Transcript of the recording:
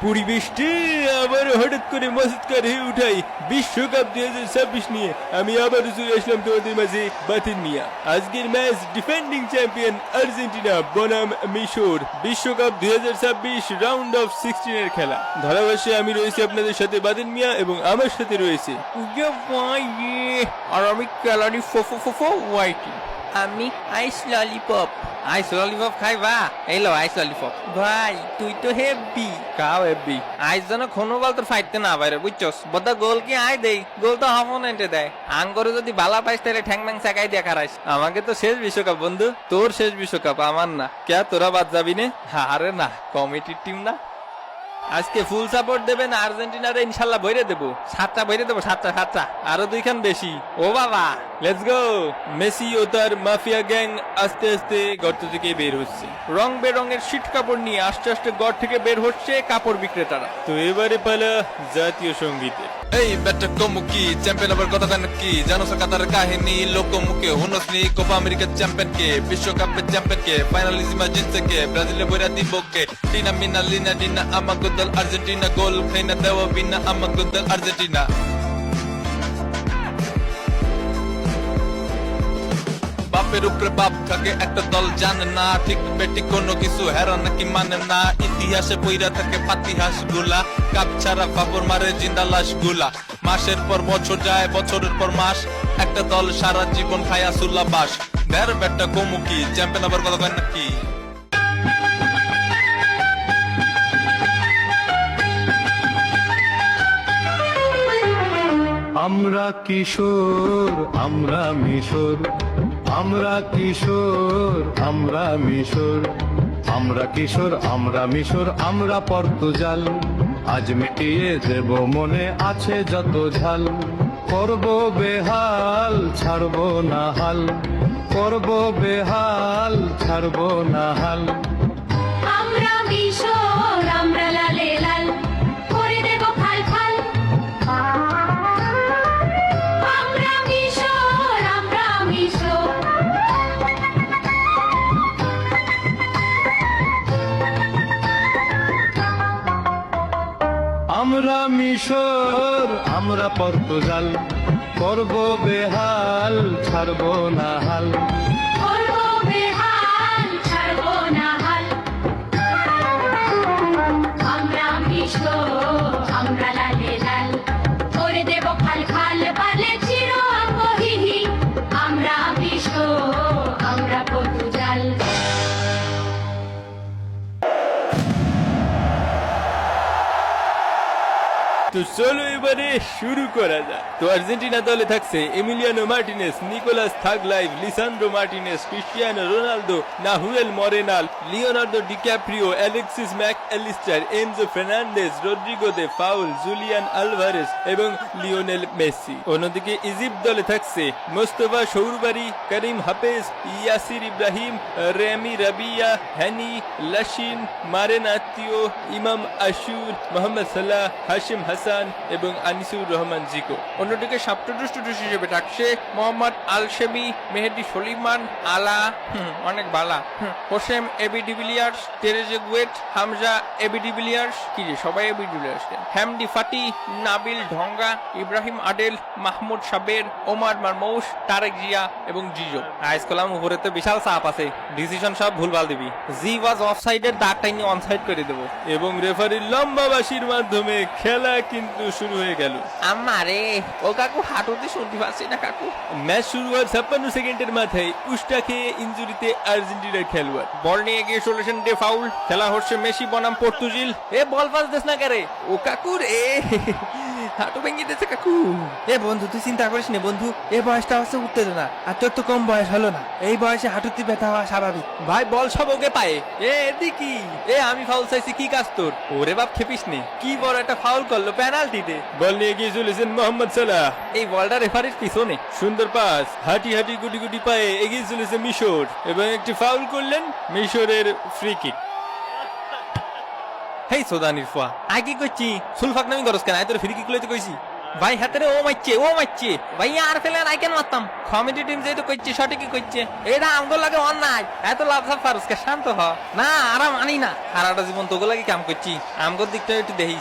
পরিবেশটা আবার হঠাৎ করে মজাদার হয়ে উঠাই বিশ্বকাপ 2026 নিয়ে আমি আবার চলে আসলাম তোমাদের মাঝে বাতিন মিয়া। আজকের ম্যাচ ডিফেন্ডিং চ্যাম্পিয়ন আর্জেন্টিনা বনাম মিশর, বিশ্বকাপ 2026 রাউন্ড অফ 16 এর খেলা। ধারাভাষ্যে আমি রয়েছি আপনাদের সাথে বাতিন মিয়া এবং আমার সাথে রয়েছে আর আমি ক্যালারি ফো ওয়াইটি। আমি আইস ললিপপ। আইস ললিপপ খাইবা? এলো আইস ললিপপ। ভাই তুই তো হেভি। কাও এবি আইস যেন কোনো বল তোর ফাইতে না বাইরে বুঝছস? বদা গোল কি আই দেই, গোল তো অপোনেন্টে দেয়। আঙ্গরে যদি বালা পাইস তাহলে ঠ্যাং ম্যাং চাকাই দিয়া খারাইস। আমাকে তো শেষ বিশ্বকাপ বন্ধু, তোর শেষ বিশ্বকাপ, আমার না। কে তোরা বাদ যাবি নে? আরে না, কমিটির টিম না। আজকে ফুল সাপোর্ট দেবেন আর্জেন্টিনারে, ইনশাল্লাহ ভরে দেবো। 7টা ভরে দেবো, 7টা আরো 2খান বেশি। ও বাবা, লেটস গো। মেসি ও তার মাফিয়া গ্যাং আস্তে আস্তে গর্ত থেকে বের হচ্ছে। রং বেরঙের শীত কাপড় নিয়ে আস্তে আস্তে ঘর থেকে বের হচ্ছে কাপড় বিক্রেতারা। তো এবারে পালা জাতীয় সঙ্গীতের। এই ব্যাটটা কমুকি চ্যাম্পিয়ন হবার কথা কেন কি জানো কাতার কাহিনী লোকমুখে হুনসনি কোপা আমেরিকার চ্যাম্পিয়ন কে, বিশ্বকাপের চ্যাম্পিয়ন কে, ফাইনালিজমা জিতছে কে, ব্রাজিলে বইরা দিব কে, টিনা মিনা লিনা ডিনা আমাগো দল আর্জেন্টিনা, গোল খাইনা দেওয়া বিনা আমাগো দল আর্জেন্টিনা। বাপের উপরে বাপ থাকে একটা দল জানে না, ঠিক বেটি কোনো কিছু হেরা নাকি মানে না, ইতিহাসে বইরা থাকে পাতিহাস গুলা, কাপ ছাড়া খবর মারে জিন্দা লাশ গুলা, মাসের পর বছর যায় বছরের পর মাস, একটা দল সারা জীবন খায়া সুল্লা বাস। দেড় ব্যাটটা কমুকি চ্যাম্পিয়ন হবার কথা কয় নাকি। আমরা কিশোর আমরা মিশর, আমরা কিশোর আমরা মিশর, আমরা কিশোর আমরা মিশর, আমরা পর্তুগাল, আজ মিটিয়ে দেব মনে আছে যত ঝাল, করব বেহাল ছাড়ব না হাল, করব বেহাল ছাড়ব না হাল। আমরা মিশর আমরা লালে লাল করে দেব ফাল ফাল। আমরা মিশর আমরা মিশর। আমরা মিশর আমরা পর্তুগাল, করব বেহাল ছাড়ব না হাল। করব বেহাল ছাড়ব না হাল। আমরা মিশর আমরা লালে লাল করে দেব ফাল ফাল, পালে চির অঙ্গহীহি। আমরা মিশর আমরা পর্তুগাল। তো চলো এবারে শুরু করা যাক। তো আর্জেন্টিনা দলে থাকছে এমিলিয়ানো মার্টিনেস, নিকোলাস থাগলাইভ, Lisandro Martinez, Cristiano Ronaldo, Nahuel মরেনাল, Leonardo DiCaprio, Alexis Mac Allister, Enzo Fernandez, Rodrigo De Paul, Julian Alvarez এবং লিওনেল মেসি। অন্যদিকে ইজিপ্ট দলে থাকছে মোস্তফা শৌরবারি, Karim Hafez, Yasser Ibrahim, Ramy Rabia, Hany Lashin, Marwan আত্মীয়, ইমাম আশুর, মোহাম্মদ সালাহ, হাশিম হাসান এবং আনিসুর রহমান জিকো। অন্যদিকে সাবস্টিটিউট হিসেবে থাকছে মোহাম্মদ আল শেমি, মেহেদি সলিমান, আলা অনেক বালা, Hossam AB de Villiers, Trezeguet, Hamza AB de Villiers, কি রে সবাই এবি ডিভিলিয়ার্স, হ্যামডি ফাটি, নাবিল ঢঙ্গা, ইব্রাহিম আডেল, মাহমুদ সাবের, ওমার মারমৌস, তারেক জিয়া এবং জিজো। আইস কলাম উপরে তো বিশাল চাপ আছে, ডিসিশন সব ভুলভাল দিবি। জি ওয়াজ অফসাইডের দাগটাই নিয়ে অনসাইড করে দেবো। এবং রেফারির লম্বা বাঁশির মাধ্যমে খেলা কিন্তু শুরু হয়ে গেল। আমারে ও কাকু হাঁটুতে শুনতে পাচ্ছি না কাকু। ম্যাচ শুরু হওয়ার 56 সেকেন্ডের মাথায় উষ্টা খেয়ে ইনজুরিতে আর্জেন্টিনার খেলোয়াড়। বল নিয়ে গিয়ে চলেছেন ডে ফাউল, খেলা হচ্ছে মেসি বনাম পর্তুজিল। এ বল পাস দেস না কারে ও কাকুর, এ হাঁটু ভেঙে দিয়েছে কাকু। এ বন্ধু তুই চিন্তা করিস না বন্ধু, এ বয়সটা হচ্ছে উত্তেজনা, আর তোর তো কম বয়স হলো না, এই বয়সে হাঁটুতে ব্যথা হওয়া স্বাভাবিক। ভাই বল সব ওকে পায়ে। এ এদিকে এ আমি ফাউল চাইছি, কি কাজ তোর? ওরে বাপ খেপিস নে, কি বড় একটা ফাউল করলো পেনাল্টিতে। বল নিয়ে গিয়ে চলেছেন মোহাম্মদ সালাহ। এই বলটা রেফারির পিছনে। সুন্দর পাস, হাঁটি হাঁটি গুটি গুটি পায়ে এগিয়ে চলেছে মিশর এবং একটি ফাউল করলেন মিশরের ফ্রি কিক। হেই সোদানির ফুয়া আই কি করছি? সুলফাক নামি করস কেন? আই তোর ফ্রি কিক লইতে কইছি। ভাই হাতে রে ও মারছে ভাই আর ফেলে নাই কেন মারতাম কমিটি টিম যেহেতু করছে সঠিকই করছে এটা আমগো লাগে অন্যায় এত লাভ সাফ ফারুসকে শান্ত হ না আরাম আনি না সারাটা জীবন তোগো লাগে কাম করছি আমগোর দিকটা একটু দেখি